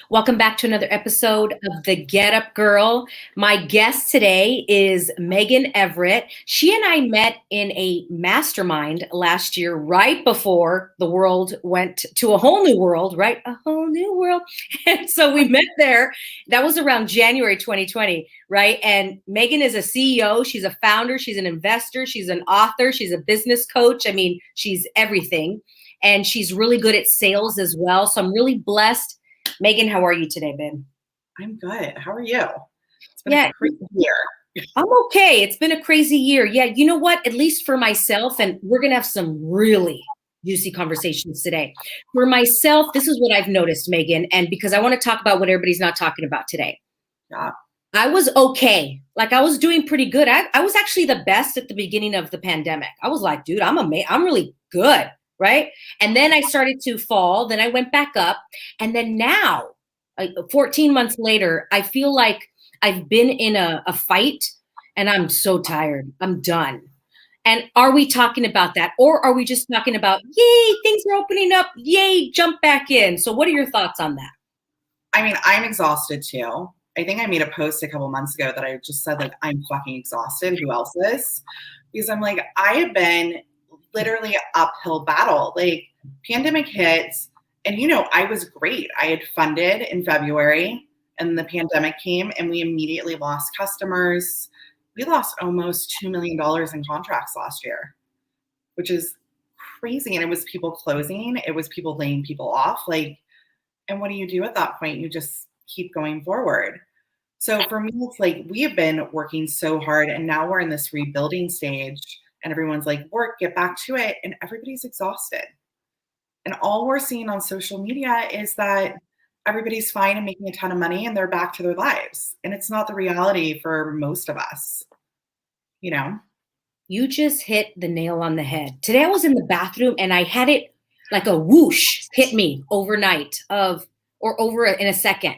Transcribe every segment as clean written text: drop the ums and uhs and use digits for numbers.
Welcome back to another episode of The Get Up Girl. My guest today is Megan Everett. She and I met in a mastermind last year, right before the world went to a whole new world, right? A whole new world. And so we met there. That was around January 2020, right? And Megan is a CEO. She's a founder. She's an investor. She's an author. She's a business coach. I mean, she's everything. And she's really good at sales as well. So I'm really blessed. Megan, how are you today, babe? I'm good. How are you? It's been Yeah, a crazy year. I'm okay. It's been a crazy year. Yeah, you know what? At least for myself, and we're going to have some really juicy conversations today. For myself, this is what I've noticed, Megan, and because I want to talk about what everybody's not talking about today. Yeah. I was okay. Like I was doing pretty good. I was actually the best at the beginning of the pandemic. I was like, dude, I'm really good, right? And then I started to fall. Then I went back up. And then now, 14 months later, I feel like I've been in a fight and I'm so tired. I'm done. And are we talking about that? Or are we just talking about, yay, things are opening up. Yay, jump back in. So what are your thoughts on that? I mean, I'm exhausted too. I think I made a post a couple months ago that I just said, like, I'm fucking exhausted. Who else is? Because I'm like, I have been literally an uphill battle. Like, pandemic hits, and I was great. I had funded in February, and the pandemic came, and we immediately lost customers. We lost almost $2 million in contracts last year, which is crazy. And it was people closing. It was people laying people off. Like, and what do you do at that point? You just keep going forward. So for me, it's like we have been working so hard, and now we're in this rebuilding stage, and everyone's like, work, get back to it. And everybody's exhausted. And all we're seeing on social media is that everybody's fine and making a ton of money and they're back to their lives. And it's not the reality for most of us, you know? You just hit the nail on the head. Today I was in the bathroom and I had it like a whoosh hit me overnight in a second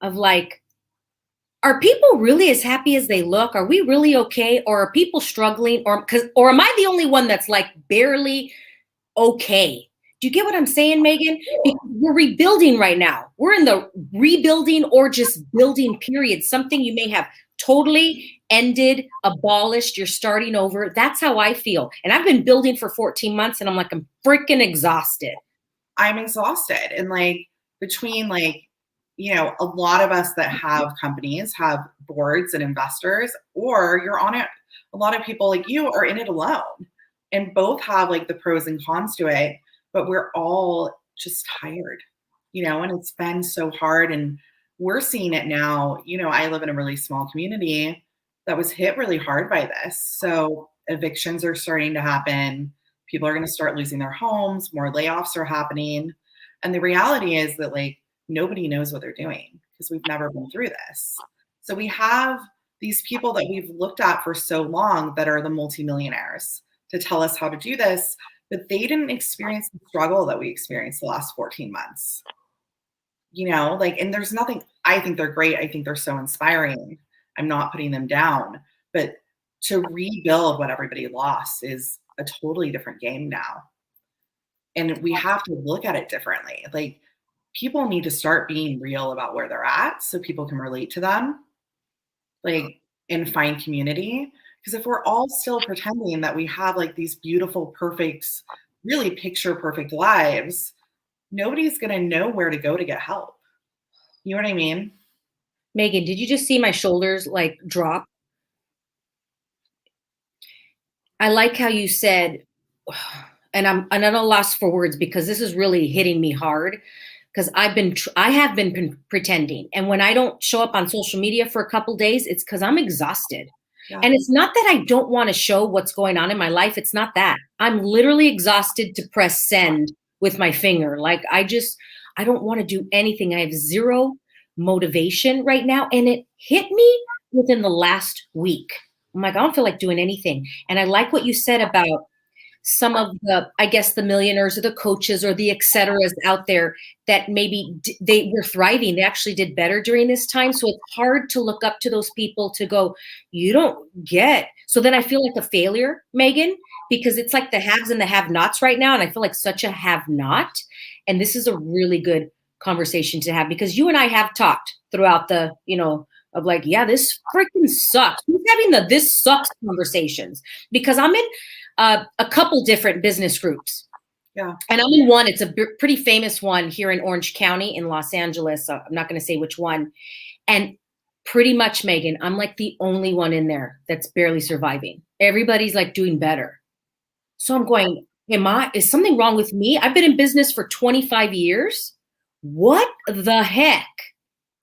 of like, are people really as happy as they look? Are we really okay? Or are people struggling? Or am I the only one that's like barely okay? Do you get what I'm saying, Megan? Because we're rebuilding right now. We're in the rebuilding or just building period. Something you may have totally ended, abolished. You're starting over. That's how I feel. And I've been building for 14 months and I'm like, I'm freaking exhausted. I'm exhausted. And like between a lot of us that have companies have boards and investors, or you're on it. A lot of people like you are in it alone, and both have like the pros and cons to it. But we're all just tired, and it's been so hard. And we're seeing it now. I live in a really small community that was hit really hard by this. So evictions are starting to happen. People are going to start losing their homes. More layoffs are happening. And the reality is that nobody knows what they're doing because we've never been through this. So we have these people that we've looked at for so long that are the multimillionaires to tell us how to do this, but they didn't experience the struggle that we experienced the last 14 months. And there's nothing, I think they're great. I think they're so inspiring. I'm not putting them down, but to rebuild what everybody lost is a totally different game now. And we have to look at it differently. Like, people need to start being real about where they're at so people can relate to them, and find community. Because if we're all still pretending that we have these beautiful, perfect, really picture perfect lives, nobody's going to know where to go to get help. You know what I mean? Megan, did you just see my shoulders drop? I like how you said, and I'm at a loss for words because this is really hitting me hard. Because I have been pretending, and when I don't show up on social media for a couple days, it's because I'm exhausted. Yeah. And it's not that I don't want to show what's going on in my life. It's not that. I'm literally exhausted to press send with my finger. I don't want to do anything. I have zero motivation right now, and it hit me within the last week. I'm like, I don't feel like doing anything. And I like what you said about some of the millionaires or the coaches or the et ceteras out there that maybe they were thriving. They actually did better during this time. So it's hard to look up to those people to go, you don't get. So then I feel like a failure, Megan, because it's like the haves and the have-nots right now. And I feel like such a have-not. And this is a really good conversation to have, because you and I have talked throughout the, of like, yeah, this freaking sucks. Who's having the this sucks conversations? Because I'm in a couple different business groups. Yeah. And I'm in one, it's a pretty famous one here in Orange County in Los Angeles. I'm not going to say which one. And pretty much, Megan, I'm like the only one in there that's barely surviving. Everybody's like doing better. So I'm going, is something wrong with me? I've been in business for 25 years. What the heck?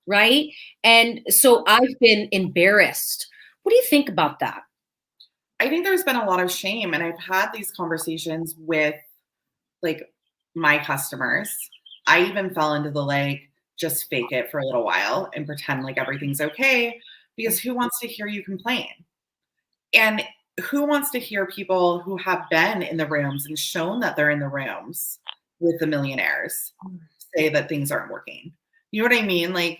Right? And so I've been embarrassed. What do you think about that? I think there's been a lot of shame, and I've had these conversations with like my customers. I even fell into the like, just fake it for a little while and pretend like everything's okay, because who wants to hear you complain? And who wants to hear people who have been in the rooms and shown that they're in the rooms with the millionaires say that things aren't working? You know what I mean? Like,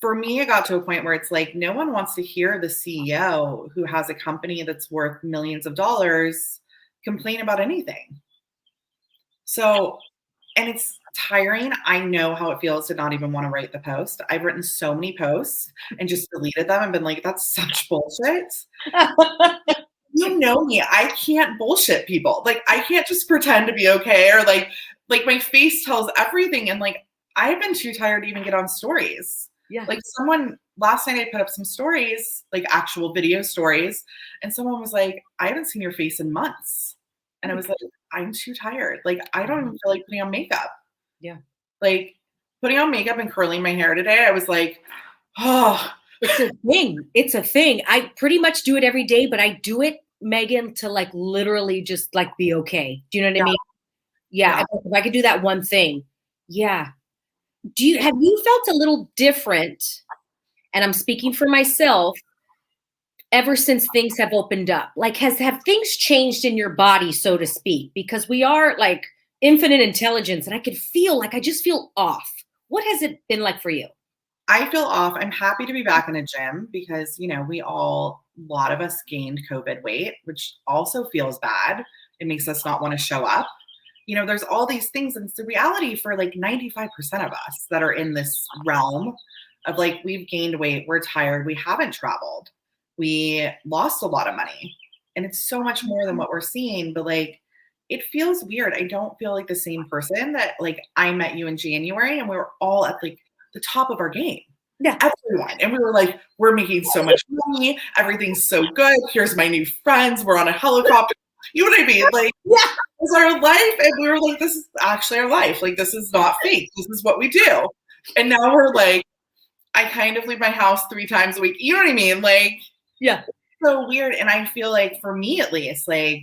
for me, it got to a point where it's like, no one wants to hear the CEO who has a company that's worth millions of dollars complain about anything. So, and it's tiring. I know how it feels to not even want to write the post. I've written so many posts and just deleted them and been like, that's such bullshit. You know me, I can't bullshit people. Like, I can't just pretend to be okay, or like my face tells everything. And like, I've been too tired to even get on stories. Yeah. Like, someone last night, I put up some stories, like actual video stories, and someone was like, I haven't seen your face in months. And I was like, I'm too tired. Like, I don't even feel like putting on makeup. Yeah. Like, putting on makeup and curling my hair today, I was like, oh. It's a thing. It's a thing. I pretty much do it every day, but I do it, Megan, to like literally just like be okay. Do you know what I mean? Yeah. If I could do that one thing. Yeah. Have you felt a little different? And I'm speaking for myself, ever since things have opened up. Like, have things changed in your body, so to speak? Because we are like infinite intelligence, and I could feel like I just feel off. What has it been like for you? I feel off. I'm happy to be back in a gym because, a lot of us gained COVID weight, which also feels bad. It makes us not want to show up. There's all these things, and it's the reality for like 95% of us that are in this realm of like, we've gained weight, we're tired, we haven't traveled, we lost a lot of money, and it's so much more than what we're seeing. But like, it feels weird. I don't feel like the same person that like I met you in January and we were all at like the top of our game. Yeah. Everyone. And we were like, we're making so much money, everything's so good, here's my new friends, we're on a helicopter. You know what I mean? Like, yeah, it was our life. And we were like, this is actually our life. Like, this is not fake. This is what we do. And now we're like, I kind of leave my house 3 times a week. You know what I mean? Like, yeah, it's so weird. And I feel like, for me at least, like,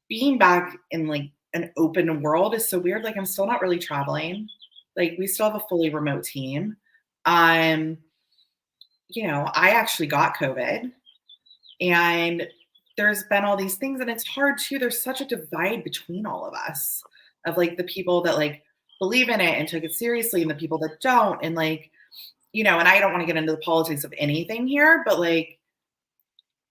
being back in like an open world is so weird. Like, I'm still not really traveling. Like, we still have a fully remote team. I actually got COVID, and there's been all these things, and it's hard too. There's such a divide between all of us, of like the people that like believe in it and took it seriously, and the people that don't. And like, and I don't want to get into the politics of anything here, but like,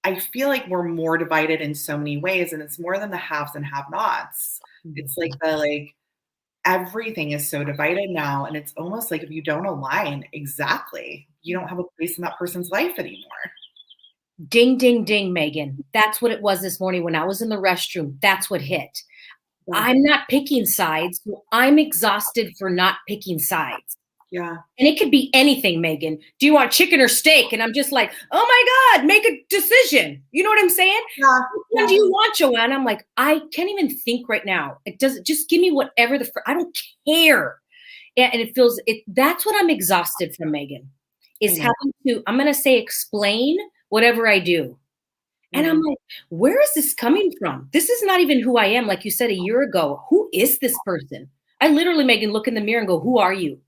I feel like we're more divided in so many ways, and it's more than the haves and have-nots. It's like everything is so divided now, and it's almost like if you don't align exactly, you don't have a place in that person's life anymore. Ding, ding, ding, Megan. That's what it was this morning when I was in the restroom. That's what hit. Yeah. I'm not picking sides. So I'm exhausted for not picking sides. Yeah. And it could be anything, Megan. Do you want chicken or steak? And I'm just like, oh my God, make a decision. You know what I'm saying? Yeah. Which one do you want, Joanne? I'm like, I can't even think right now. It doesn't, just give me whatever I don't care. And it feels, that's what I'm exhausted from, Megan, is having to, I'm going to say, explain whatever I do. And I'm like, where is this coming from? This is not even who I am. Like you said a year ago, who is this person? I literally, Megan, look in the mirror and go, who are you?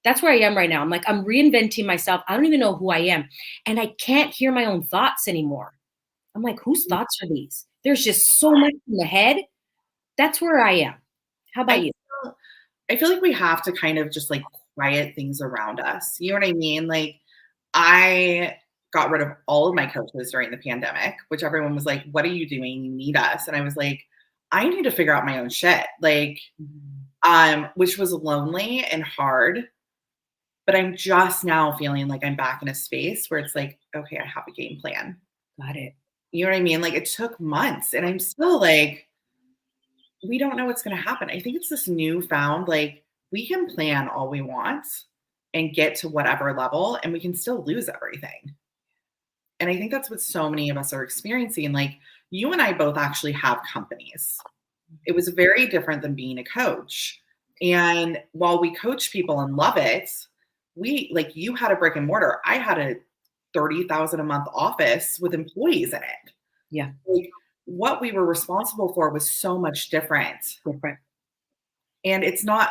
That's where I am right now. I'm like, I'm reinventing myself. I don't even know who I am. And I can't hear my own thoughts anymore. I'm like, whose thoughts are these? There's just so much in the head. That's where I am. How about you? I feel like we have to kind of just like quiet things around us. You know what I mean? Like, I got rid of all of my coaches during the pandemic, which everyone was like, what are you doing? You need us. And I was like, I need to figure out my own shit. Like, which was lonely and hard. But I'm just now feeling like I'm back in a space where it's like, okay, I have a game plan. Got it. You know what I mean? Like it took months and I'm still like, we don't know what's going to happen. I think it's this newfound, like, we can plan all we want and get to whatever level and we can still lose everything. And I think that's what so many of us are experiencing. Like, you and I both actually have companies. It was very different than being a coach. And while we coach people and love it, we, like, you had a brick and mortar. I had a 30,000 a month office with employees in it. Yeah. Like, what we were responsible for was so much different. Different. And it's not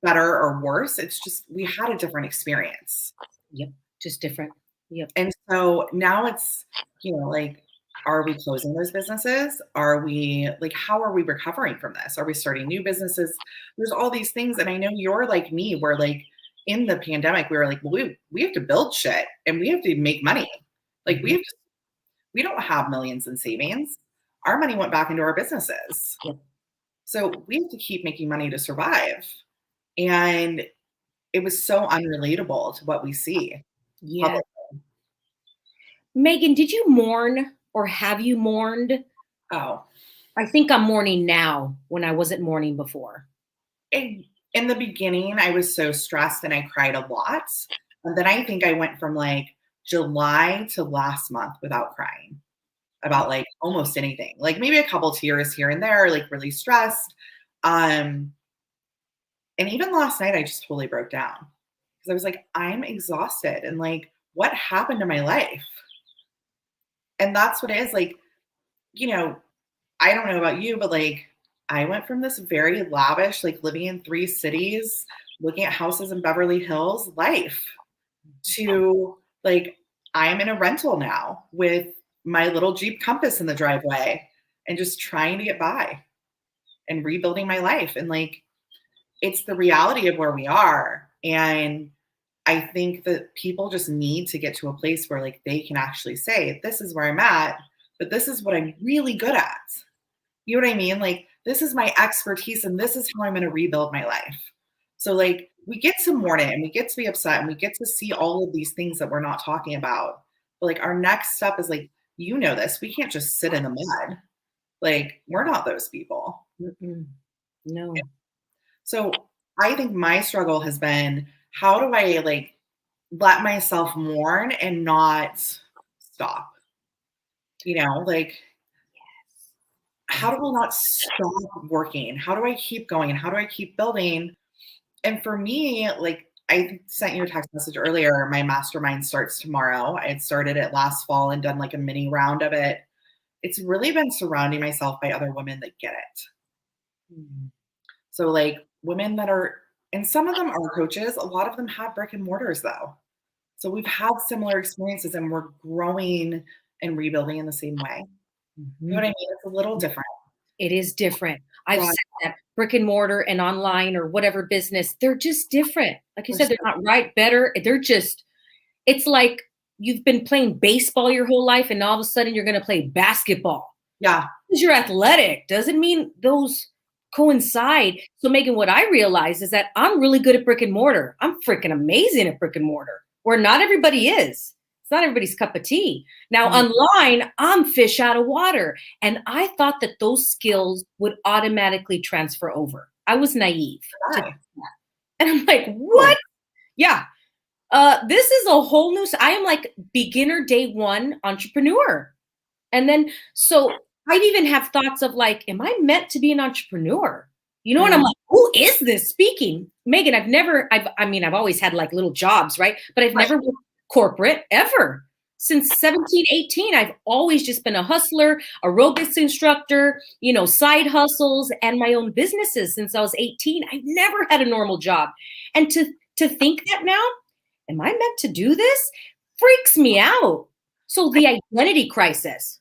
better or worse. It's just we had a different experience. Yep. Just different. Yep. And so now it's, like, are we closing those businesses? Are we, like, how are we recovering from this? Are we starting new businesses? There's all these things. And I know you're like me, where, like, in the pandemic, we were like, well, we have to build shit and we have to make money. Like, we don't have millions in savings. Our money went back into our businesses. Yep. So we have to keep making money to survive. And it was so unrelatable to what we see. Yeah. Megan, did you mourn or have you mourned? Oh, I think I'm mourning now when I wasn't mourning before. in the beginning, I was so stressed and I cried a lot. And then I think I went from like July to last month without crying about like almost anything, like maybe a couple tears here and there, like really stressed. And even last night, I just totally broke down because I was like, I'm exhausted. And like, what happened to my life? And that's what it is. Like, I don't know about you, but like, I went from this very lavish, like living in 3 cities, looking at houses in Beverly Hills life to like, I'm in a rental now with my little Jeep Compass in the driveway and just trying to get by and rebuilding my life. And like, it's the reality of where we are. And I think that people just need to get to a place where like they can actually say, this is where I'm at, but this is what I'm really good at. You know what I mean? Like, this is my expertise and this is how I'm going to rebuild my life. So like, we get to mourn it and we get to be upset and we get to see all of these things that we're not talking about. But like, our next step is like, this, we can't just sit in the mud. Like, we're not those people. Mm-mm. No. So I think my struggle has been, how do I like let myself mourn and not stop? Like, how do I not stop working? How do I keep going? And how do I keep building? And for me, like, I sent you a text message earlier. My mastermind starts tomorrow. I had started it last fall and done like a mini round of it. It's really been surrounding myself by other women that get it. Mm-hmm. So like women that are, and some of them are coaches. A lot of them have brick and mortars though. So we've had similar experiences and we're growing and rebuilding in the same way. Mm-hmm. You know what I mean? It's a little different. It is different. I've said that brick and mortar and online or whatever business, they're just different. Like you said, they're not right, better. They're just, it's like you've been playing baseball your whole life and all of a sudden you're going to play basketball. Yeah. Because you're athletic doesn't mean those coincide. So Megan, what I realized is that I'm really good at brick and mortar. I'm freaking amazing at brick and mortar, where not everybody is. It's not everybody's cup of tea. Now, online, I'm fish out of water. And I thought that those skills would automatically transfer over. I was naive to that. And I'm like, what? Yeah. This is a whole new, I am like beginner day one entrepreneur. And then, so I'd even have thoughts of like, am I meant to be an entrepreneur? And I'm like, who is this speaking? Megan, I've always had like little jobs, right? But I've never worked corporate ever. Since 17, 18, I've always just been a hustler, aerobics instructor, side hustles and my own businesses since I was 18. I've never had a normal job. And to think that now, am I meant to do this? Freaks me out. So the identity crisis.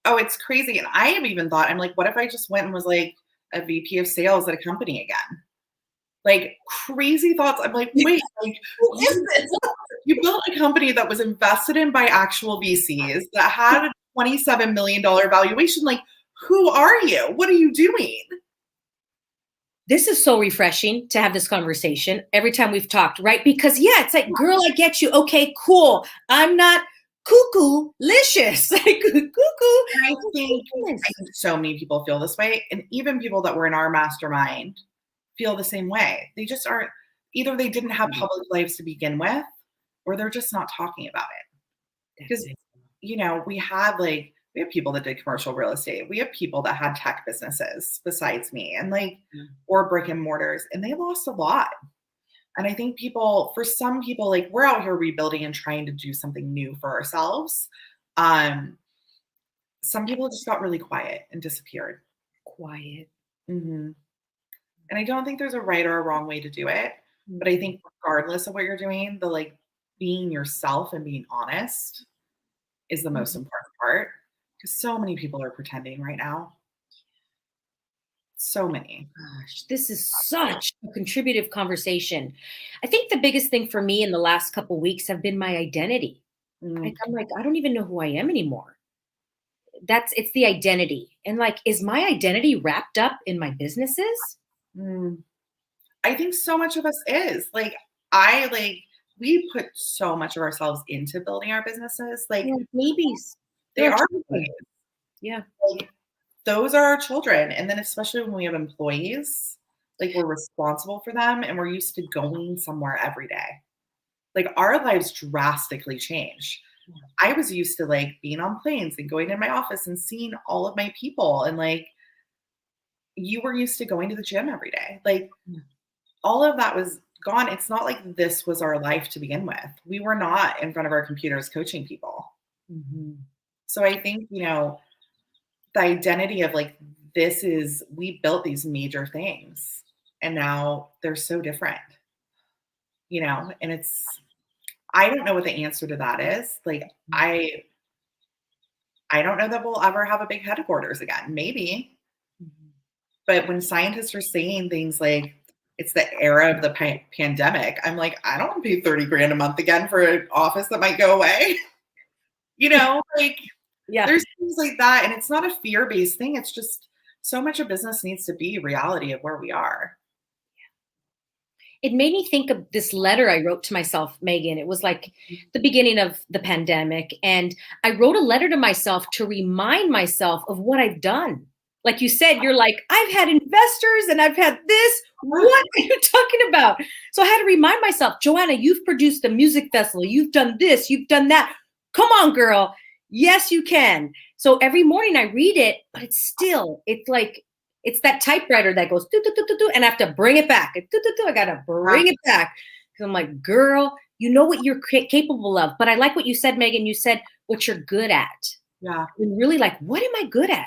Oh, it's crazy. And I have even thought, I'm like, what if I just went and was like a VP of sales at a company again? Like crazy thoughts. I'm like, wait, like, who is this? You built a company that was invested in by actual VCs that had a $27 million valuation. Like, who are you? What are you doing? This is so refreshing to have this conversation every time we've talked, right? Because yeah, it's like, girl, I get you. Okay, cool. I'm not cuckoo-licious. Like cuckoo. And I think so many people feel this way. And even people that were in our mastermind feel the same way. They just aren't, either they didn't have public lives to begin with, or they're just not talking about it. Because, we have people that did commercial real estate. We have people that had tech businesses besides me and or brick and mortars, and they lost a lot. And I think for some people, we're out here rebuilding and trying to do something new for ourselves. Some people just got really quiet and disappeared. Quiet. Mm-hmm. And I don't think there's a right or a wrong way to do it. But I think regardless of what you're doing, the being yourself and being honest is the most important part. Because so many people are pretending right now. So many. Gosh, this is such a contributive conversation. I think the biggest thing for me in the last couple weeks have been my identity. I'm like, I don't even know who I am anymore. It's the identity. And is my identity wrapped up in my businesses? I think so much of us is. We put so much of ourselves into building our businesses. Babies. They are babies. Yeah. Those are our children. And then especially when we have employees, we're responsible for them and we're used to going somewhere every day. Our lives drastically change. I was used to being on planes and going in my office and seeing all of my people. And you were used to going to the gym every day. All of that was gone. It's not like this was our life to begin with. We were not in front of our computers coaching people. So I think, the identity of we built these major things and now they're so different, and I don't know what the answer to that is. I don't know that we'll ever have a big headquarters again, maybe. But when scientists are saying things like it's the era of the pandemic, I'm like, I don't want to pay 30 grand a month again for an office that might go away. Yeah. There's things like that. And it's not a fear-based thing. It's just so much of business needs to be reality of where we are. It made me think of this letter I wrote to myself, Megan. It was the beginning of the pandemic. And I wrote a letter to myself to remind myself of what I've done. Like you said, you're like, I've had investors and I've had this. What are you talking about? So I had to remind myself, Joanna, you've produced a music festival. You've done this. You've done that. Come on, girl. Yes, you can. So every morning I read it, but it's that typewriter that goes, and I have to bring it back. I got to bring it back. Because I'm like, girl, you know what you're capable of. But I like what you said, Megan. You said what you're good at. Yeah. And really what am I good at?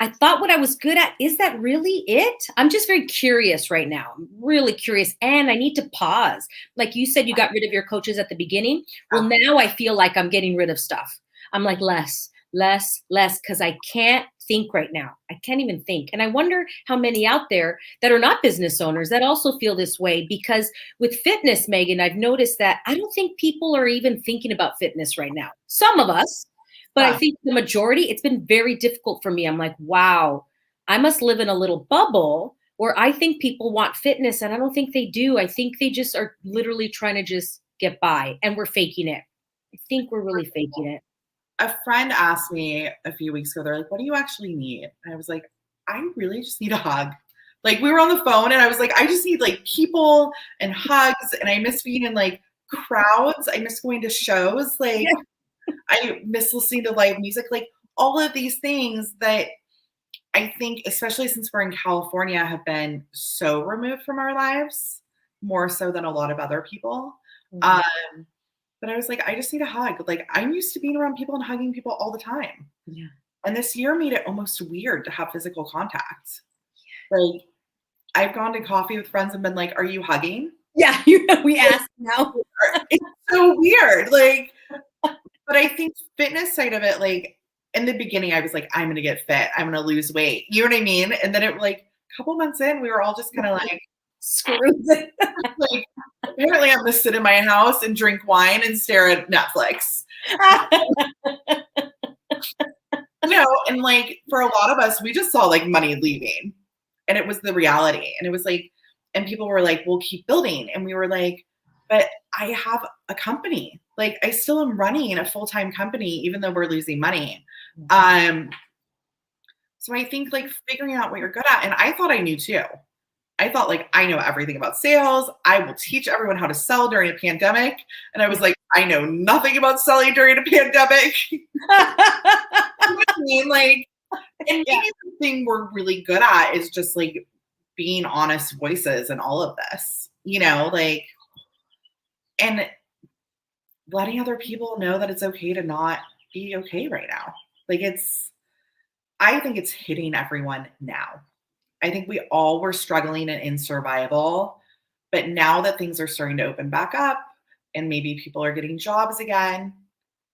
I thought what I was good at. Is that really it? I'm just very curious right now. I'm really curious. And I need to pause. Like you said, you got rid of your coaches at the beginning. Well, now I feel like I'm getting rid of stuff. I'm like, less, because I can't think right now. I can't even think. And I wonder how many out there that are not business owners that also feel this way, because with fitness, Megan, I've noticed that I don't think people are even thinking about fitness right now. Some of us, but I think the majority, it's been very difficult for me. I'm like, wow, I must live in a little bubble where I think people want fitness and I don't think they do. I think they just are literally trying to just get by and we're faking it. I think we're really faking it. A friend asked me a few weeks ago, they're like, what do you actually need? And I was like, I really just need a hug. We were on the phone and I was like, I just need people and hugs. And I miss being in crowds. I miss going to shows. I miss listening to live music, all of these things that I think, especially since we're in California, have been so removed from our lives, more so than a lot of other people. Mm-hmm. But I was like, I just need a hug. I'm used to being around people and hugging people all the time. Yeah. And this year made it almost weird to have physical contact. I've gone to coffee with friends and been like, are you hugging? Yeah, we ask now. It's so weird. But I think fitness side of it, in the beginning, I was like, I'm going to get fit. I'm going to lose weight. You know what I mean? And then it a couple months in, we were all just kind of screw it. Apparently I'm going to sit in my house and drink wine and stare at Netflix. And for a lot of us, we just saw money leaving. And it was the reality. And it was like, and people were like, we'll keep building. And we were like, but I have a company. Like I still am running a full-time company, even though we're losing money. So I think like figuring out what you're good at. And I thought I knew too. I thought like, I know everything about sales. I will teach everyone how to sell during a pandemic. And I was like, I know nothing about selling during a pandemic. You know what I mean? Like, and maybe the thing we're really good at is just like being honest voices and all of this, you know, like, and letting other people know that it's okay to not be okay right now. Like I think it's hitting everyone now. I think we all were struggling and in survival, but now that things are starting to open back up and maybe people are getting jobs again,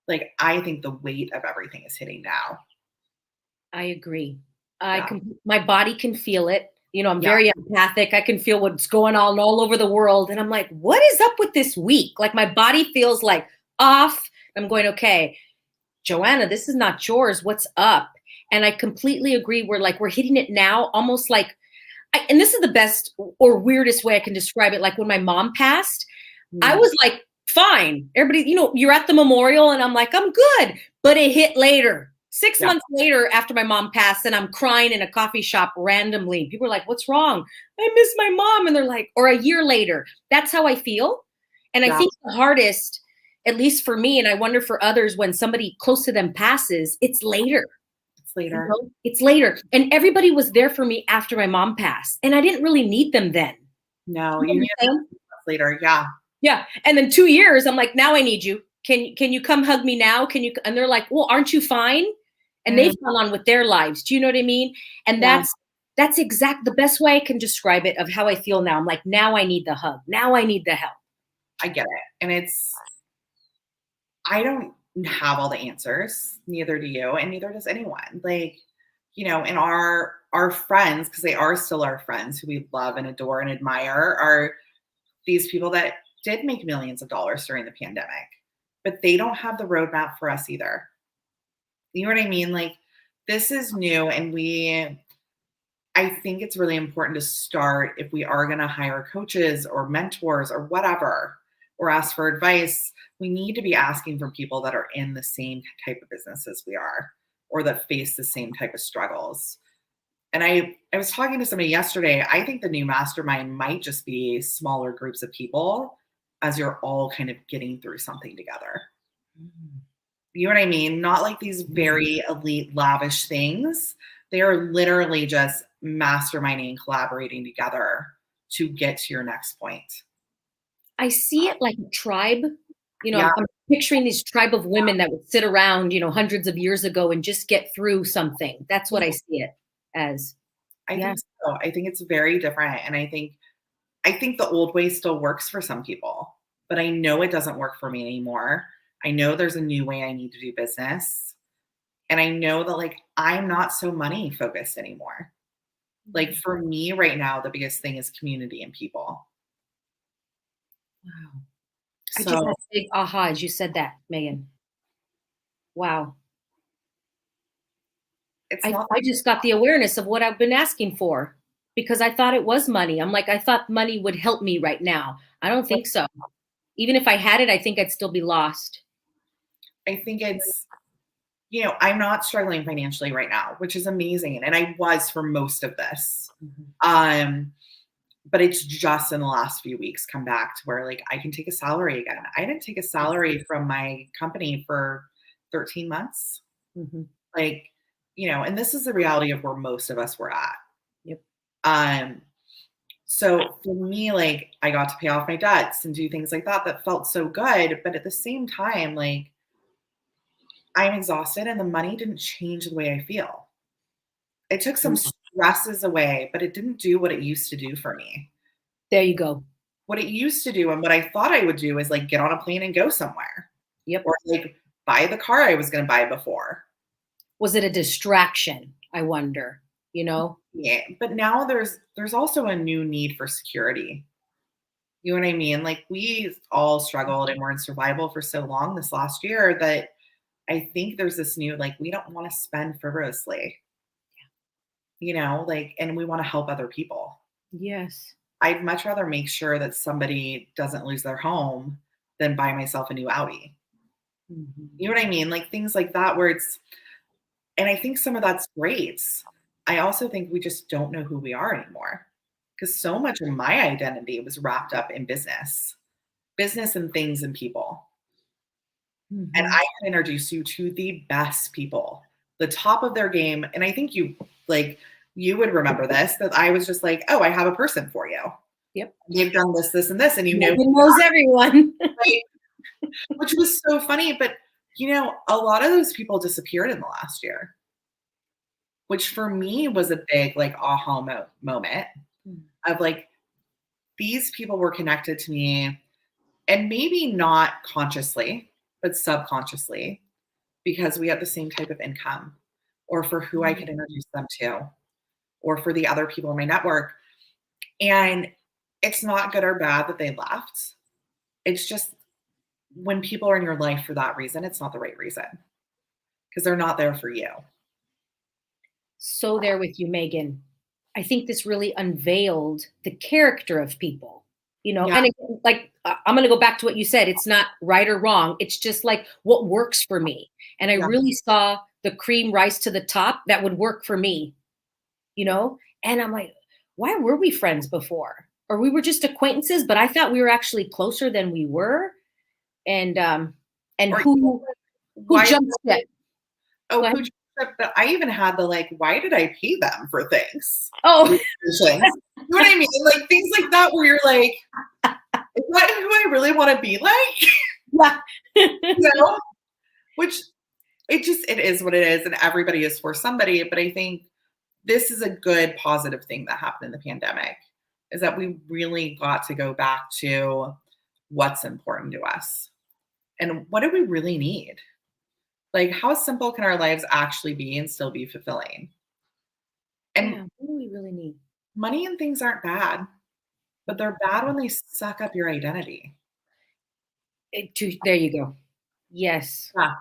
like I think the weight of everything is hitting now. I agree. Yeah. My body can feel it. You know, I'm Yeah. very empathic. I can feel what's going on all over the world. And I'm like, what is up with this week? Like my body feels like off. I'm going, okay, Joanna, this is not yours. What's up? And I completely agree. We're hitting it now, almost like, and this is the best or weirdest way I can describe it. Like when my mom passed, I was like, fine. Everybody, you know, you're at the memorial and I'm like, I'm good. But it hit later. 6 months later after my mom passed and I'm crying in a coffee shop randomly. People are like, what's wrong? I miss my mom. And they're like, or a year later. That's how I feel. And I think the hardest, at least for me, and I wonder for others, when somebody close to them passes, it's later. It's later. You know? It's later. And everybody was there for me after my mom passed. And I didn't really need them then. No, you need them later. Yeah. Yeah. And then 2 years, I'm like, now I need you. Can you come hug me now? Can you? And they're like, well, aren't you fine? And they've gone on with their lives. Do you know what I mean? And that's the best way I can describe it of how I feel now. I'm like, now I need the hug. Now I need the help. I get it. And I don't have all the answers. Neither do you. And neither does anyone. Like, you know, and our friends, because they are still our friends who we love and adore and admire, are these people that did make millions of dollars during the pandemic, but they don't have the roadmap for us either. You know what I mean? Like this is new. And I think it's really important to start if we are going to hire coaches or mentors or whatever, or ask for advice, we need to be asking from people that are in the same type of business as we are, or that face the same type of struggles. And I was talking to somebody yesterday. I think the new mastermind might just be smaller groups of people as you're all kind of getting through something together. You know what I mean? Not like these very elite, lavish things. They are literally just masterminding and collaborating together to get to your next point. I see it like a tribe. You know, I'm picturing these tribe of women that would sit around, you know, hundreds of years ago and just get through something. That's what I see it as. I think so. I think it's very different. And I think the old way still works for some people, but I know it doesn't work for me anymore. I know there's a new way I need to do business. And I know that like, I'm not so money focused anymore. Like for me right now, the biggest thing is community and people. Wow. I just had a big aha as you said that, Megan. Wow. I just got the awareness of what I've been asking for because I thought it was money. I'm like, I thought money would help me right now. I don't think so. Even if I had it, I think I'd still be lost. I think it's, you know, I'm not struggling financially right now, which is amazing. And I was for most of this. But it's just in the last few weeks come back to where like I can take a salary again. I didn't take a salary from my company for 13 months. Like, you know, and this is the reality of where most of us were at. So for me, like I got to pay off my debts and do things like that felt so good. But at the same time, like I'm exhausted and the money didn't change the way I feel. It took some stresses away, but it didn't do what it used to do for me. There you go. What it used to do and what I thought I would do is like get on a plane and go somewhere. Or like buy the car I was going to buy before. Was it a distraction? I wonder, you know? Yeah. But now there's also a new need for security. You know what I mean? Like we all struggled and were in survival for so long this last year that I think there's this new, like, we don't want to spend frivolously. like, and we want to help other people. Yes. I'd much rather make sure that somebody doesn't lose their home than buy myself a new Audi. You know what I mean? Like things like that where and I think some of that's great. I also think we just don't know who we are anymore because so much of my identity was wrapped up in business and things and people. And I can introduce you to the best people, the top of their game. And I think you would remember this, that I was just like, oh, I have a person for you. Yep. They've done this, this, and this, and Megan knows everyone. right? Which was so funny. But a lot of those people disappeared in the last year, which for me was a big like aha moment of like, these people were connected to me, and maybe not consciously, but subconsciously, because we had the same type of income, or for who I could introduce them to, or for the other people in my network. And it's not good or bad that they left. It's just when people are in your life for that reason, it's not the right reason because they're not there for you. So there with you, Megan. I think this really unveiled the character of people, Yeah. and again, like, I'm going to go back to what you said. It's not right or wrong. It's just like what works for me. And I really saw the cream rise to the top that would work for me, and I'm like, why were we friends before? Or we were just acquaintances, but I thought we were actually closer than we were. And who jumped it? Oh, who jumped it? But I even had the like, why did I pay them for things? Oh, you know what I mean? Like things like that where you're like, is that who I really want to be like? Yeah. Which it is what it is, and everybody is for somebody. But I think this is a good positive thing that happened in the pandemic, is that we really got to go back to what's important to us and what do we really need? Like, how simple can our lives actually be and still be fulfilling? And what do we really need? Money and things aren't bad, but they're bad when they suck up your identity. There you go. Yes. Yeah.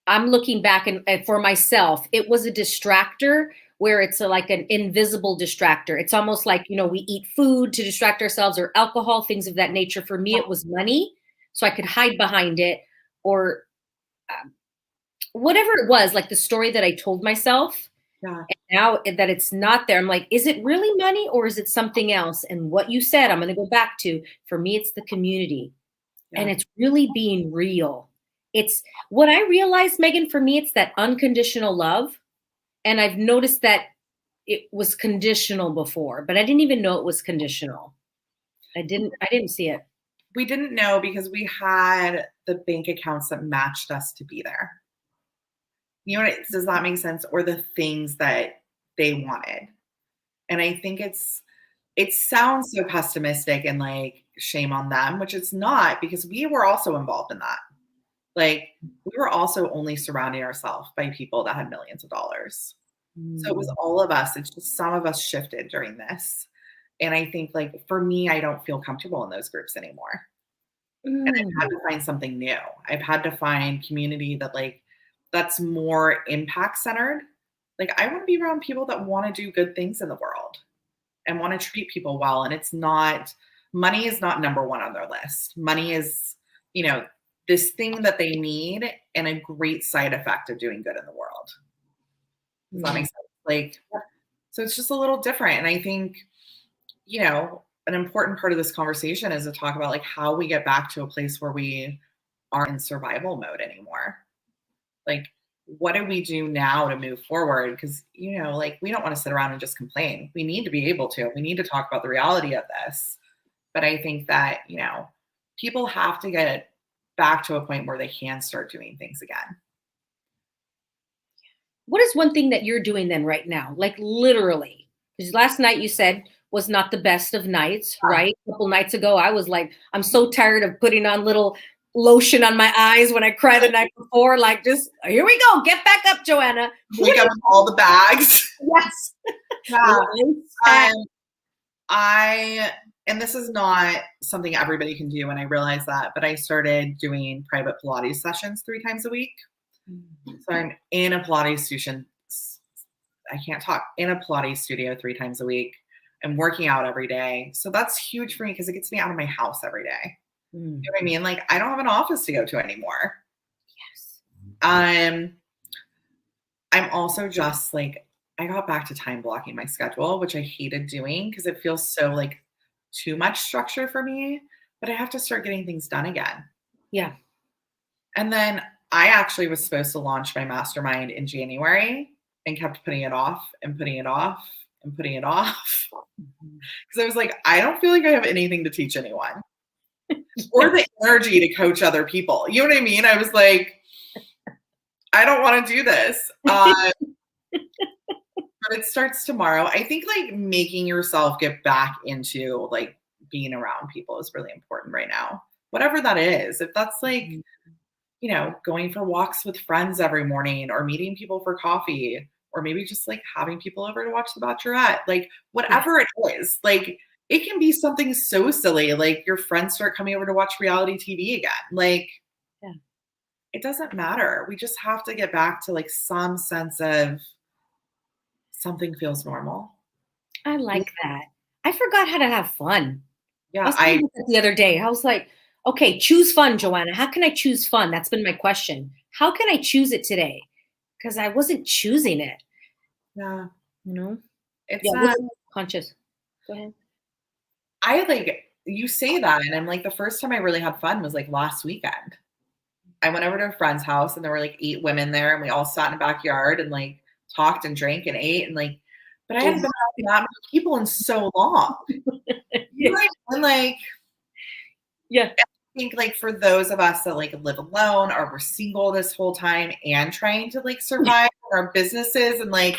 I'm looking back and for myself, it was a distractor where it's like an invisible distractor. It's almost like, we eat food to distract ourselves, or alcohol, things of that nature. For me, it was money. So I could hide behind it, or whatever it was, like the story that I told myself. Yeah. And now that it's not there, I'm like, is it really money or is it something else? And what you said, I'm going to go back to, for me, it's the community. Yeah. And it's really being real. It's what I realized, Megan, for me, it's that unconditional love. And I've noticed that it was conditional before, but I didn't even know it was conditional. I didn't see it. We didn't know because we had the bank accounts that matched us to be there. Does that make sense? Or the things that they wanted. And I think it sounds so pessimistic and like shame on them, which it's not, because we were also involved in that. Like, we were also only surrounding ourselves by people that had millions of dollars. So it was all of us. It's just some of us shifted during this. And I think, like, for me, I don't feel comfortable in those groups anymore. And I've had to find something new. I've had to find community that's more impact centered. Like, I want to be around people that want to do good things in the world and want to treat people well. And money is not number one on their list. Money is, this thing that they need and a great side effect of doing good in the world. Does that make sense? So it's just a little different. And I think, an important part of this conversation is to talk about like how we get back to a place where we aren't in survival mode anymore. Like, what do we do now to move forward? Because, we don't want to sit around and just complain. We need to be able to. We need to talk about the reality of this. But I think that, people have to get back to a point where they can start doing things again. What is one thing that you're doing then right now? Like literally, because last night you said was not the best of nights, right? A couple nights ago, I was like, I'm so tired of putting on little lotion on my eyes when I cried the night before. Like, just here we go. Get back up, Joanna. Wake up with all the bags. Yes. Yeah. And this is not something everybody can do, and I realize that, but I started doing private Pilates sessions 3 times a week. So I'm in a Pilates I can't talk, in a Pilates studio 3 times a week. I'm working out every day. So that's huge for me because it gets me out of my house every day. Mm. You know what I mean? Like, I don't have an office to go to anymore. Yes. I'm also just like, I got back to time blocking my schedule, which I hated doing because it feels so like too much structure for me, but I have to start getting things done again. Yeah. And then I actually was supposed to launch my mastermind in January and kept putting it off and putting it off and putting it off because I was like, I don't feel like I have anything to teach anyone or the energy to coach other people. You know what I mean? I was like, I don't want to do this. But it starts tomorrow. I think like making yourself get back into like being around people is really important right now. Whatever that is. If that's like, Mhm. you know, going for walks with friends every morning or meeting people for coffee or maybe just like having people over to watch The Bachelorette, like Yeah. whatever it is, like it can be something so silly, like your friends start coming over to watch reality TV again. Like Yeah. it doesn't matter. We just have to get back to like some sense of something feels normal. I like that. I forgot how to have fun. I Yeah, was thinking about that the other day. I was like, okay, choose fun, Joanna. How can I choose fun? That's been my question. How can I choose it today? Because I wasn't choosing it, yeah. you know? It's Yeah, wasn't conscious. Go ahead. I like you say that and I'm like the first time I really had fun was like last weekend. I went over to a friend's house and there were like 8 women there and we all sat in the backyard and like talked and drank and ate and like but I hadn't been around that many people in so long. You know Yeah. what I mean? Like Yeah. I think like for those of us that like live alone or we're single this whole time and trying to like survive our businesses and like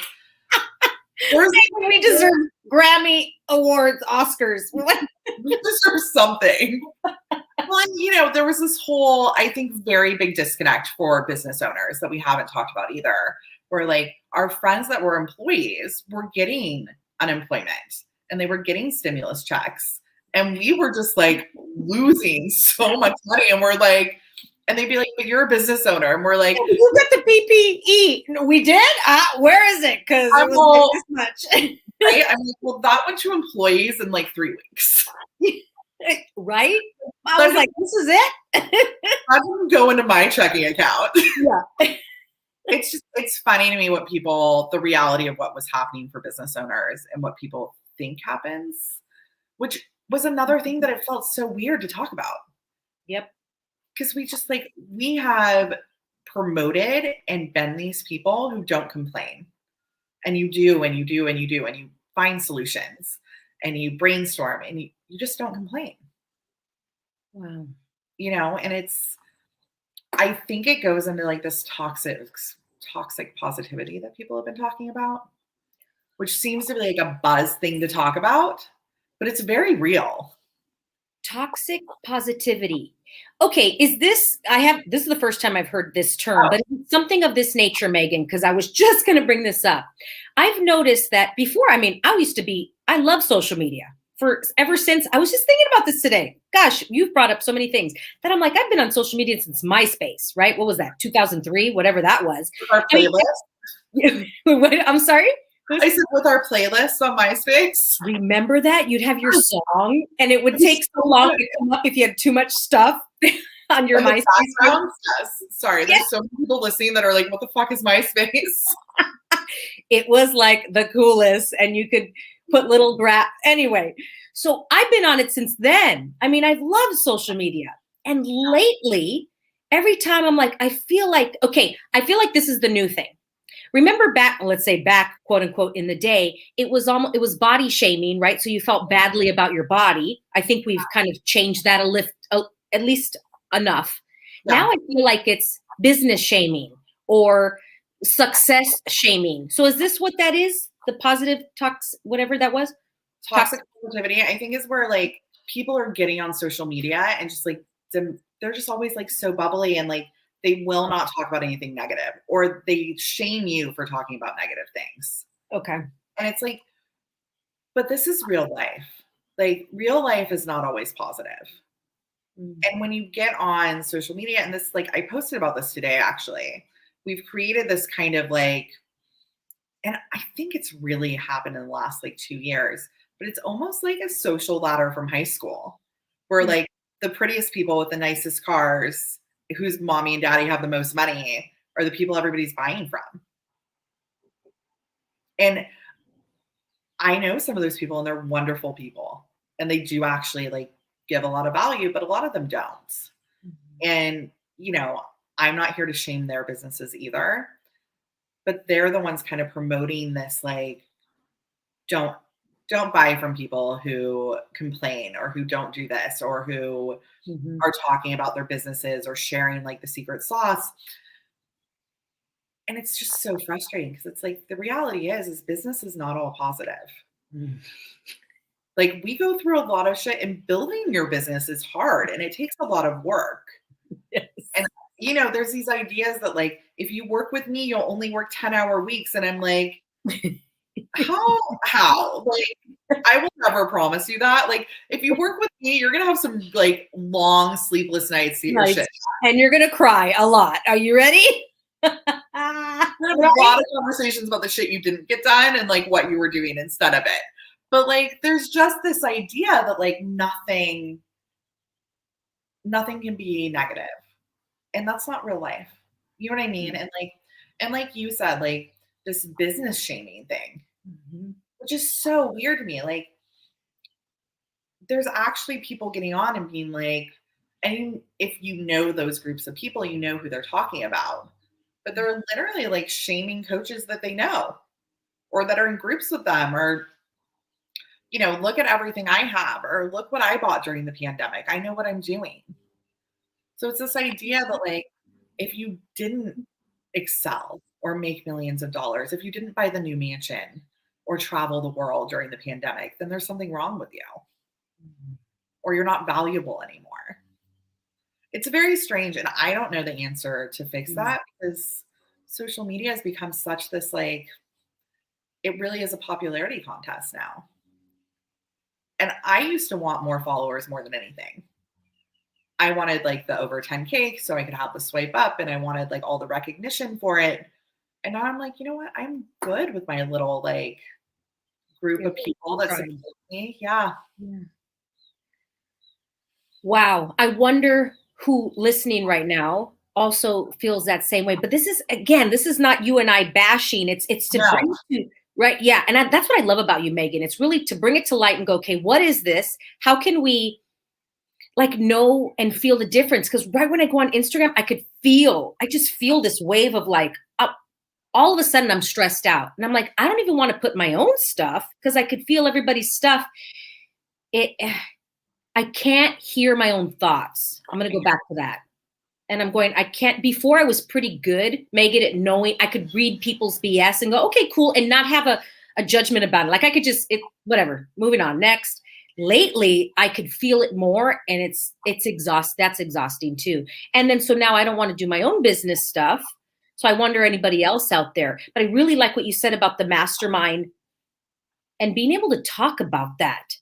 there's We deserve Grammy Awards, Oscars. What? we deserve something. Well, and, you know, there was this whole, I think, very big disconnect for business owners that we haven't talked about either, where like our friends that were employees were getting unemployment and they were getting stimulus checks. And we were just like losing so much money. And we're like, and they'd be like, but you're a business owner. And we're like, You got the PPE. No, we did? Where is it? Because it was well, like this much. right? I'm like, well, that went to employees in like 3 weeks. Right? I That was like, this is it? didn't go into my checking account. Yeah. It's just it's funny to me what people the reality of what was happening for business owners and what people think happens, which was another thing that it felt so weird to talk about Yep. because we just like we have promoted and been these people who don't complain. And you do and you do and you do and you find solutions and you brainstorm and you just don't complain. Wow. You know, and it's I think it goes into like this toxic positivity that people have been talking about, which seems to be like a buzz thing to talk about, but it's very real. Toxic positivity. Okay, this is the first time I've heard this term, Oh, but it's something of this nature, Megan, because I was just going to bring this up. I've noticed that before, I love social media for ever since. I was just thinking about this today. Gosh, you've brought up so many things that I'm like, I've been on social media since MySpace, right? What was that? 2003, whatever that was. with our I mean, playlist. I'm sorry? I said with our playlist on MySpace. Remember that? You'd have your song and it would take so long to come up if you had too much stuff on your And the MySpace. background, yes. Sorry, Yeah. there's so many people listening that are like, what the fuck is MySpace? It was like the coolest and you could put little anyway. So I've been on it since then. I mean, I've loved social media. And lately, every time I'm like, I feel like this is the new thing. Remember back, let's say back, quote unquote, in the day, it was body shaming, right? So you felt badly about your body. I think we've kind of changed that at least enough. Yeah. Now I feel like it's business shaming or success shaming. So is this what that is? The positive whatever that was? Toxic positivity, I think, is where like people are getting on social media and just like they're just always like so bubbly and like they will not talk about anything negative or they shame you for talking about negative things. Okay. And it's like, but this is real life. Like real life is not always positive. And when you get on social media, and this, like, I posted about this today, actually, we've created this kind of like And I think it's really happened in the last like 2 years, but it's almost like a social ladder from high school where like the prettiest people with the nicest cars, whose mommy and daddy have the most money, are the people everybody's buying from. And I know some of those people and they're wonderful people and they do actually like give a lot of value, but a lot of them don't. And, you know, I'm not here to shame their businesses either, but they're the ones kind of promoting this like don't don't buy from people who complain or who don't do this or who Mhm. are talking about their businesses or sharing like the secret sauce. And it's just so frustrating because it's like the reality is business is not all positive. Mm. Like we go through a lot of shit and building your business is hard and it takes a lot of work. And Yes. you know, there's these ideas that like if you work with me, you'll only work 10-hour weeks. And I'm like, how? Like, I will never promise you that. Like, if you work with me, you're gonna have some like long sleepless nights to get your Nice. shit. And you're gonna cry a lot. Are you ready? We're gonna have a Right? lot of conversations about the shit you didn't get done and like what you were doing instead of it. But like, there's just this idea that like nothing can be negative, and that's not real life. You know what I mean? And like you said, like this business shaming thing, Mhm. which is so weird to me. Like there's actually people getting on and being like, and if you know those groups of people, you know who they're talking about. But they're literally like shaming coaches that they know or that are in groups with them or, you know, look at everything I have or look what I bought during the pandemic. I know what I'm doing. So it's this idea that like if you didn't excel or make millions of dollars, if you didn't buy the new mansion or travel the world during the pandemic, then there's something wrong with you or you're not valuable anymore. It's very strange, and I don't know the answer to fix Mm. that because social media has become such this like it really is a popularity contest now. And I used to want more followers more than anything. I wanted like the over 10K so I could have the swipe up and I wanted like all the recognition for it. And now I'm like, you know what? I'm good with my little like group Your of people that tribe. support me. Yeah. Yeah. Wow. I wonder who listening right now also feels that same way. But this is again, this is not you and I bashing. It's to No. bring to right. Yeah. And that's what I love about you, Megan. It's really to bring it to light and go, okay, what is this? How can we like know and feel the difference? Because right when I go on Instagram, I just feel this wave of like, all of a sudden I'm stressed out. And I'm like, I don't even want to put my own stuff because I could feel everybody's stuff. It I can't hear my own thoughts. I'm going to go back to that. And I'm going, I can't, before I was pretty good, Megan, at knowing I could read people's BS and go, okay, cool, and not have a judgment about it. Like I could just, whatever, moving on, next. Lately, I could feel it more and that's exhausting too. And then so now I don't want to do my own business stuff. So I wonder anybody else out there. But I really like what you said about the mastermind and being able to talk about that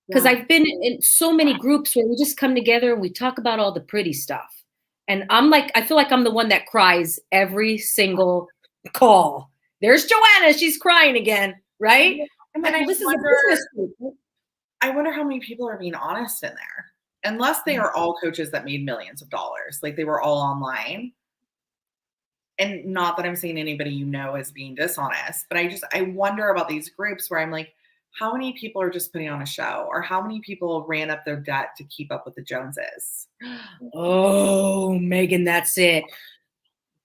because Yeah. I've been in so many groups where we just come together and we talk about all the pretty stuff. And I'm like, I feel like I'm the one that cries every single call. There's Joanna, she's crying again, right? I'm like, And well, this is a business group. I wonder how many people are being honest in there. Unless they Mm. are all coaches that made millions of dollars, like they were all online. And not that I'm saying anybody you know is being dishonest, but I wonder about these groups where I'm like, how many people are just putting on a show, or how many people ran up their debt to keep up with the Joneses? Oh, Megan, that's it.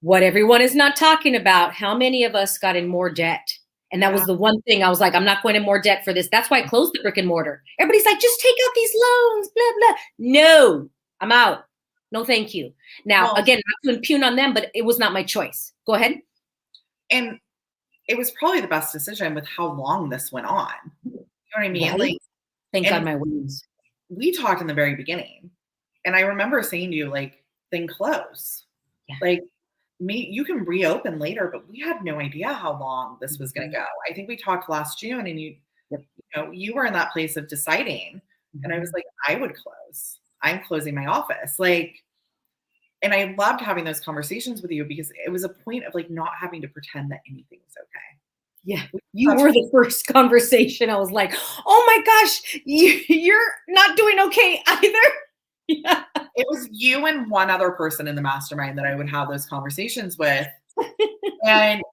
What everyone is not talking about, how many of us got in more debt? And that Yeah. was the one thing I was like, I'm not going in more debt for this. That's why I closed the brick and mortar. Everybody's like, just take out these loans, blah, blah. No, I'm out. No, thank you. Now, Well, again, not to impugn on them, but it was not my choice. Go ahead. and it was probably the best decision with how long this went on. You know what I mean? Right? Like, Thank God and my wings. we talked in the very beginning, and I remember saying to you, like, then close. Yeah. Like, you can reopen later, but we had no idea how long this was going Mhm. to go. I think we talked last June, and Yep. you were in that place of deciding, and I was Mhm. like, I would close. I'm closing my office, like, and I loved having those conversations with you because it was a point of like not having to pretend that anything was okay. Yeah. You were the first conversation. I was like, oh my gosh, you're not doing okay either. Yeah. It was you and one other person in the mastermind that I would have those conversations with. And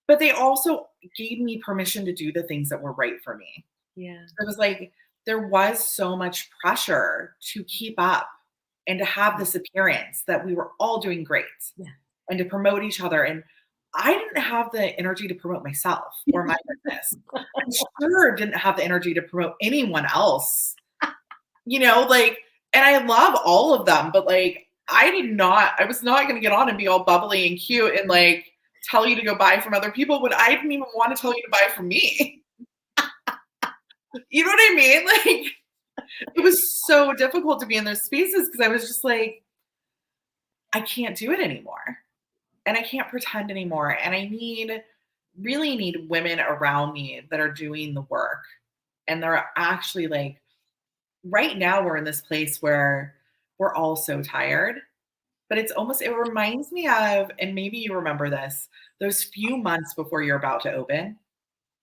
but they also gave me permission to do the things that were right for me. Yeah. It was like there was so much pressure to keep up and to have this appearance that we were all doing great Yeah. and to promote each other. And I didn't have the energy to promote myself or my business. I sure didn't have the energy to promote anyone else, like, and I love all of them, but like, I was not going to get on and be all bubbly and cute and like tell you to go buy from other people when I didn't even want to tell you to buy from me. You know what I mean? Like, it was so difficult to be in those spaces because I was just like, I can't do it anymore. And I can't pretend anymore. And I really need women around me that are doing the work. And they're actually like, right now we're in this place where we're all so tired. But it reminds me of, and maybe you remember this, those few months before you're about to open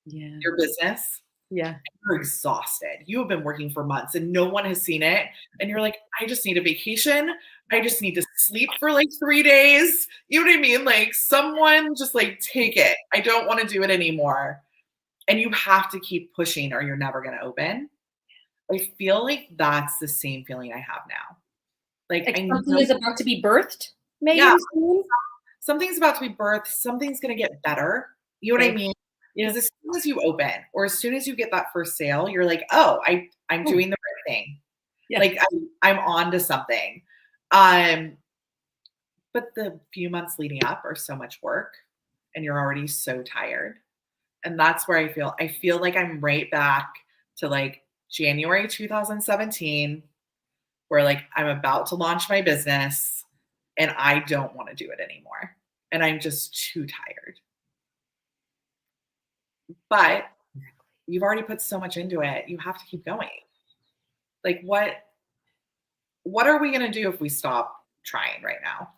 Yeah. your business. Yeah. You're exhausted. You have been working for months and no one has seen it. And you're like, I just need a vacation. I just need to sleep for like 3 days. You know what I mean? Like someone just like take it. I don't want to do it anymore. And you have to keep pushing or you're never going to open. I feel like that's the same feeling I have now. Like I something know, is about to be birthed, yeah, Megan. Soon? something's about to be birthed. Something's going to get better. You know what I Okay. mean? Yeah. Because as soon as you open or as soon as you get that first sale, you're like, oh, I'm doing the right thing. Yeah. Like I'm on to something. But the few months leading up are so much work and you're already so tired. And that's where I feel like I'm right back to like January 2017, where like I'm about to launch my business and I don't want to do it anymore. And I'm just too tired. But you've already put so much into it. You have to keep going. Like what are we going to do if we stop trying right now?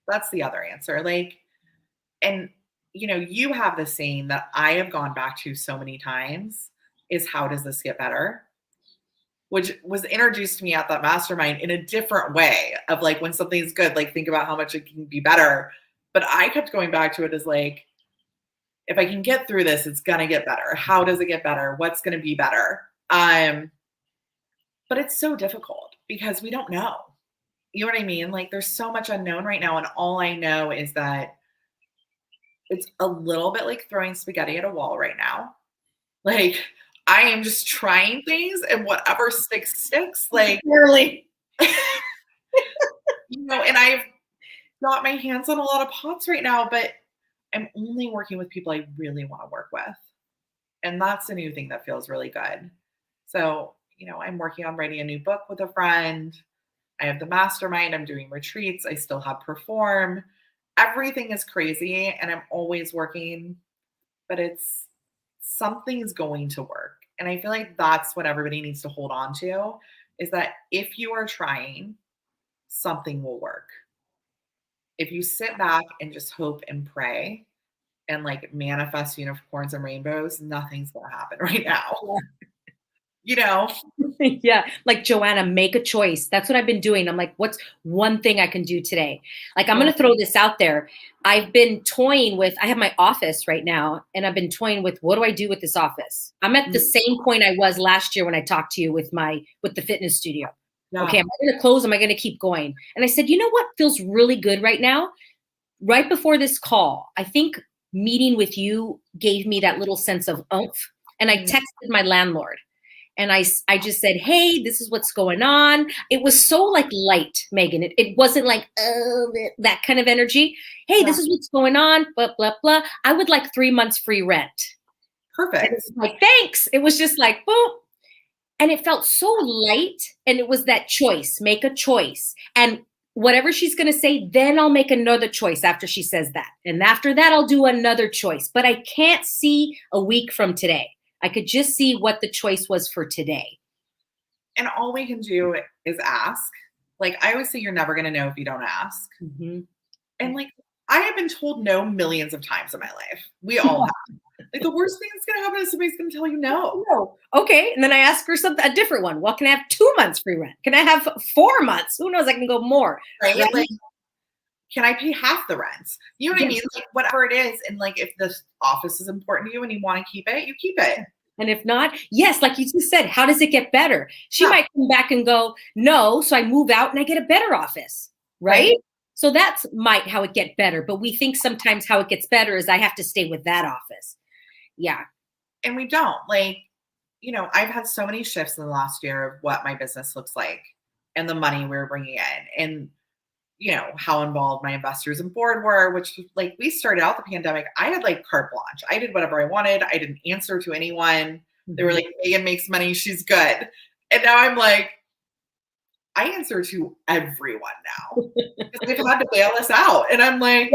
That's the other answer. Like, and you have this saying that I have gone back to so many times is how does this get better? Which was introduced to me at that mastermind in a different way of like when something's good, like think about how much it can be better. But I kept going back to it as like, if I can get through this, it's gonna get better. How does it get better? What's gonna be better? But it's so difficult because we don't know. You know what I mean? Like there's so much unknown right now. And all I know is that it's a little bit like throwing spaghetti at a wall right now. Like I am just trying things and whatever sticks, sticks. Like, Really. and I've got my hands on a lot of pots right now, but I'm only working with people I really want to work with. And that's a new thing that feels really good. So, I'm working on writing a new book with a friend. I have the mastermind. I'm doing retreats. I still have perform. Everything is crazy and I'm always working, but something's going to work. And I feel like that's what everybody needs to hold on to is that if you are trying, something will work. If you sit back and just hope and pray and like manifest unicorns and rainbows, nothing's going to happen right now. Yeah. Like Joanna, make a choice. That's what I've been doing. I'm like, what's one thing I can do today? Like, I'm going to throw this out there. I've been toying with, I have my office right now, and I've been toying with, what do I do with this office? I'm at the same point I was last year when I talked to you with the fitness studio. Yeah. Okay. Am I going to close? Am I going to keep going? And I said, you know what feels really good right now? Right before this call, I think meeting with you gave me that little sense of oomph. And I texted my landlord. And I just said, hey, this is what's going on. It was so like light, Megan. It wasn't like, that kind of energy. Hey, this is what's going on, blah, blah, blah. I would like 3 months free rent. Perfect. And it was like, thanks. It was just like, boom. And it felt so light. And it was that choice, make a choice. And whatever she's going to say, then I'll make another choice after she says that. And after that, I'll do another choice. But I can't see a week from today. I could just see what the choice was for today. And all we can do is ask. Like I always say, you're never going to know if you don't ask. Mm-hmm. And like, I have been told no millions of times in my life. We all have. Like the worst thing that's going to happen is somebody's going to tell you no. No. Okay. And then I ask her a different one. Well, can I have 2 months free rent? Can I have 4 months? Who knows? I can go more. Right? Like, can I pay half the rents? You know what I mean? Like whatever it is. And like, if the office is important to you and you want to keep it, you keep it. And if not, yes, like you just said, how does it get better? She might come back and go, no, so I move out and I get a better office, right? So that's how it get better. But we think sometimes how it gets better is I have to stay with that office. Yeah. And we don't. Like, you know, I've had so many shifts in the last year of what my business looks like and the money we're bringing in and, you know, how involved my investors and board were, which like we started out the pandemic. I had like carte blanche. I did whatever I wanted. I didn't answer to anyone. They were like, Megan makes money. She's good. And now I'm like, I answer to everyone now because they've had to bail us out. And I'm like,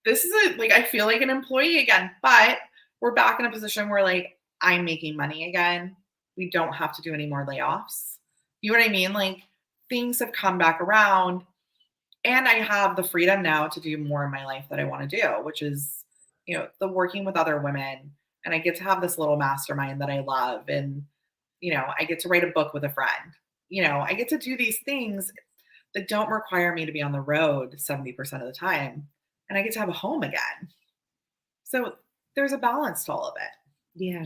this is like, I feel like an employee again, but we're back in a position where like I'm making money again. We don't have to do any more layoffs. You know what I mean? Like things have come back around. And I have the freedom now to do more in my life that I want to do, which is, you know, the working with other women. And I get to have this little mastermind that I love. And, you know, I get to write a book with a friend. You know, I get to do these things that don't require me to be on the road 70% of the time. And I get to have a home again. So there's a balance to all of it. Yeah.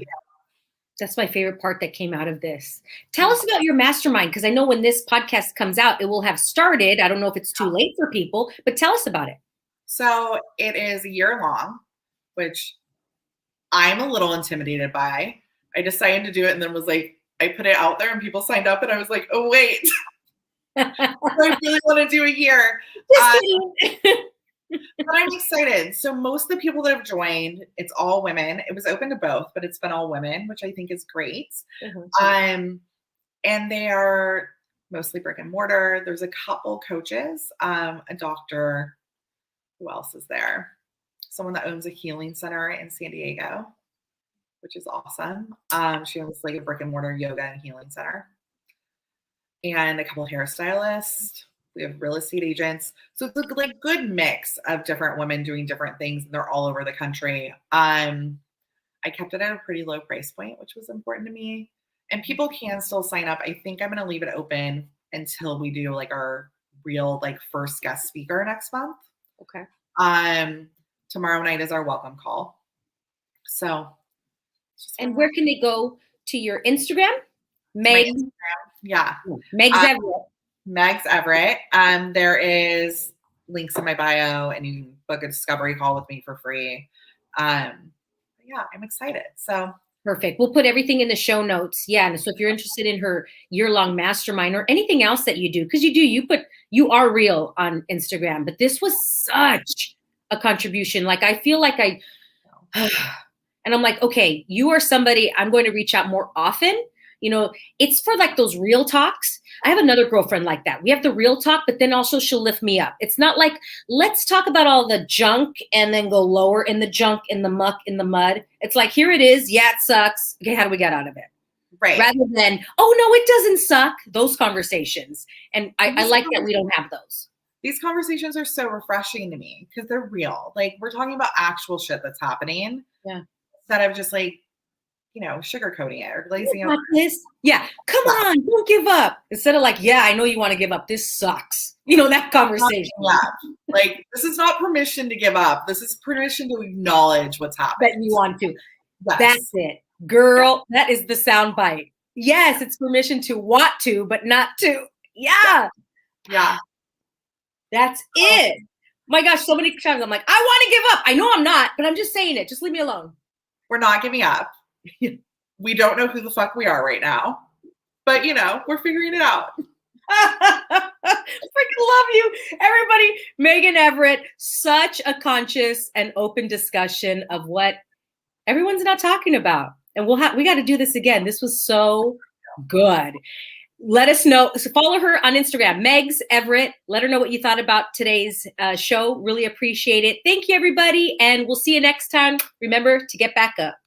That's my favorite part that came out of this. Tell us about your mastermind, because I know when this podcast comes out, it will have started. I don't know if it's too late for people, but tell us about it. So it is a year long, which I'm a little intimidated by. I decided to do it and then was like, I put it out there and people signed up and I was like, oh, wait, I really want to do a year. But I'm excited. So most of the people that have joined, it's all women. It was open to both, but it's been all women, which I think is great. And they are mostly brick and mortar. There's a couple coaches, a doctor. Who else is there? Someone that owns a healing center in San Diego, which is awesome. She owns like a brick and mortar yoga and healing center. And a couple of hairstylists. We have real estate agents. So it's a like good mix of different women doing different things. And they're all over the country. I kept it at a pretty low price point, which was important to me. And people can still sign up. I think I'm going to leave it open until we do like our real like first guest speaker next month. Okay. Tomorrow night is our welcome call. So. And where can they go to your Instagram? Meg. Yeah. Meg's Everett. Megs Everett. There is links in my bio and you can book a discovery call with me for free. Yeah, I'm excited. So perfect. We'll put everything in the show notes. Yeah. And so if you're interested in her year-long mastermind or anything else that you do, because you are real on Instagram, but this was such a contribution. Like, I feel like and I'm like, okay, you are somebody I'm going to reach out more often. You know, it's for like those real talks. I have another girlfriend like that. We have the real talk, but then also she'll lift me up. It's not like, let's talk about all the junk and then go lower in the junk, in the muck, in the mud. It's like, here it is. Yeah, it sucks. Okay, how do we get out of it? Right. Rather than, oh, no, it doesn't suck. Those conversations. And I like that we don't have those. These conversations are so refreshing to me because they're real. Like, we're talking about actual shit that's happening. Yeah. Instead of just like, you know, sugarcoating it or glazing over. Yeah, come on, don't give up. Instead of like, yeah, I know you want to give up. This sucks. You know, that conversation. Like, this is not permission to give up. This is permission to acknowledge what's happening. That you want to. Yes. That's it. Girl, that is the sound bite. Yes, it's permission to want to, but not to. Yeah. Yeah. That's it. My gosh, so many times I'm like, I want to give up. I know I'm not, but I'm just saying it. Just leave me alone. We're not giving up. We don't know who the fuck we are right now, but you know, we're figuring it out. Freaking love you, everybody. Megan Everett, such a conscious and open discussion of what everyone's not talking about. And we got to do this again. This was so good. Let us know. So follow her on Instagram, Megs Everett. Let her know what you thought about today's show. Really appreciate it. Thank you, everybody. And we'll see you next time. Remember to get back up.